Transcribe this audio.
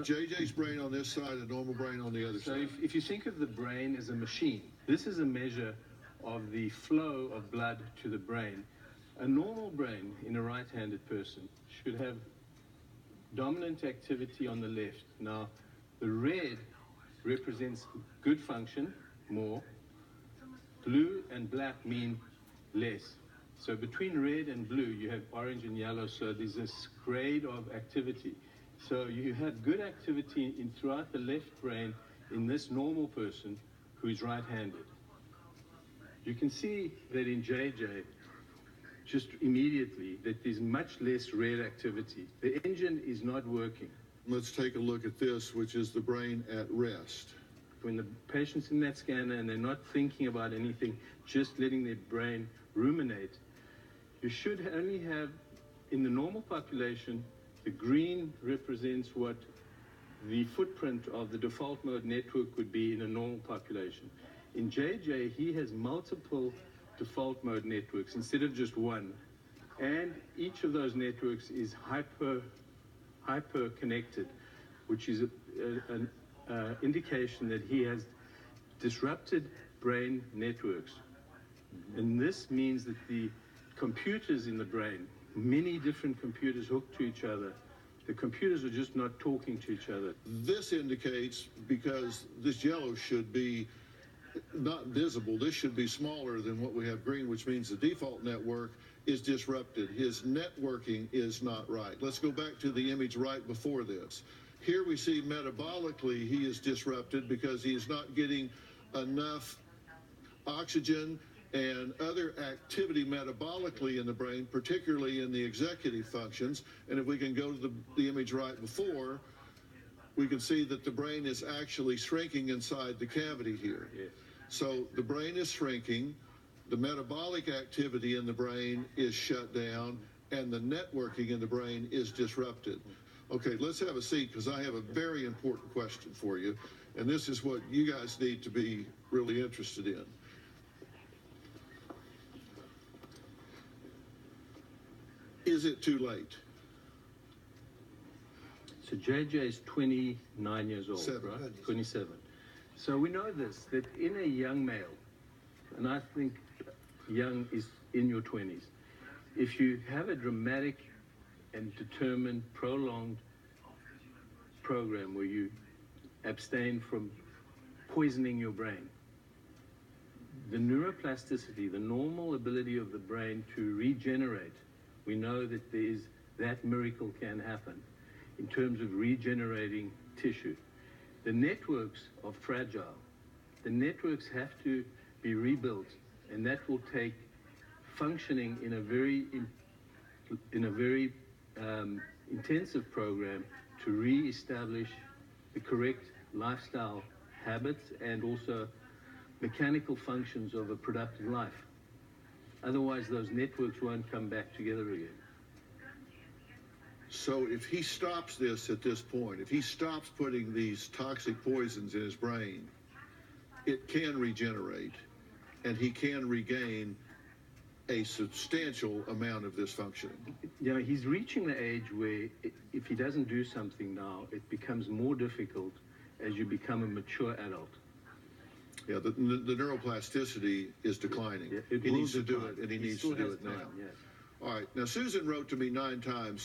JJ's brain on this side, a normal brain on the other side. So if you think of the brain as a machine, this is a measure of the flow of blood to the brain. A normal brain in a right-handed person should have dominant activity on the left. Now, the red represents good function, more. Blue and black mean less. So between red and blue, you have orange and yellow, so there's this grade of activity. So you have good activity throughout the left brain in this normal person who's right-handed. You can see that in JJ, just immediately, that there's much less red activity. The engine is not working. Let's take a look at this, which is the brain at rest. When the patient's in that scanner and they're not thinking about anything, just letting their brain ruminate, you should only have, in the normal population, the green represents what the footprint of the default mode network would be in a normal population. In JJ, he has multiple default mode networks instead of just one. And each of those networks is hyper connected, which is an indication that he has disrupted brain networks. And this means that the computers in the brain, many different computers hooked to each other, the computers are just not talking to each other. This indicates, because this yellow should be not visible, this should be smaller than what we have green, which means the default network is disrupted. His networking is not right. Let's go back to the image right before this. Here we see metabolically he is disrupted because he is not getting enough oxygen and other activity metabolically in the brain, particularly in the executive functions. And if we can go to the image right before, we can see that the brain is actually shrinking inside the cavity here. Yes. So the brain is shrinking, the metabolic activity in the brain is shut down, and the networking in the brain is disrupted. Okay, let's have a seat, because I have a very important question for you, and this is what you guys need to be really interested in. Is it too late? So JJ is 29 years old, right? 27. So we know this, that in a young male, and I think young is in your 20s, if you have a dramatic and determined, prolonged program where you abstain from poisoning your brain, the neuroplasticity, the normal ability of the brain to regenerate, we know that that miracle can happen in terms of regenerating tissue. The networks are fragile. The networks have to be rebuilt, and that will take functioning in a very intensive program to re-establish the correct lifestyle habits and also mechanical functions of a productive life. Otherwise, those networks won't come back together again. So if he stops this at this point, if he stops putting these toxic poisons in his brain, it can regenerate, and he can regain a substantial amount of this functioning. You know, he's reaching the age where if he doesn't do something now, it becomes more difficult as you become a mature adult. Yeah, the neuroplasticity is declining. He needs to do it, and he needs to do it now. Yes. All right, now Susan wrote to me 9 times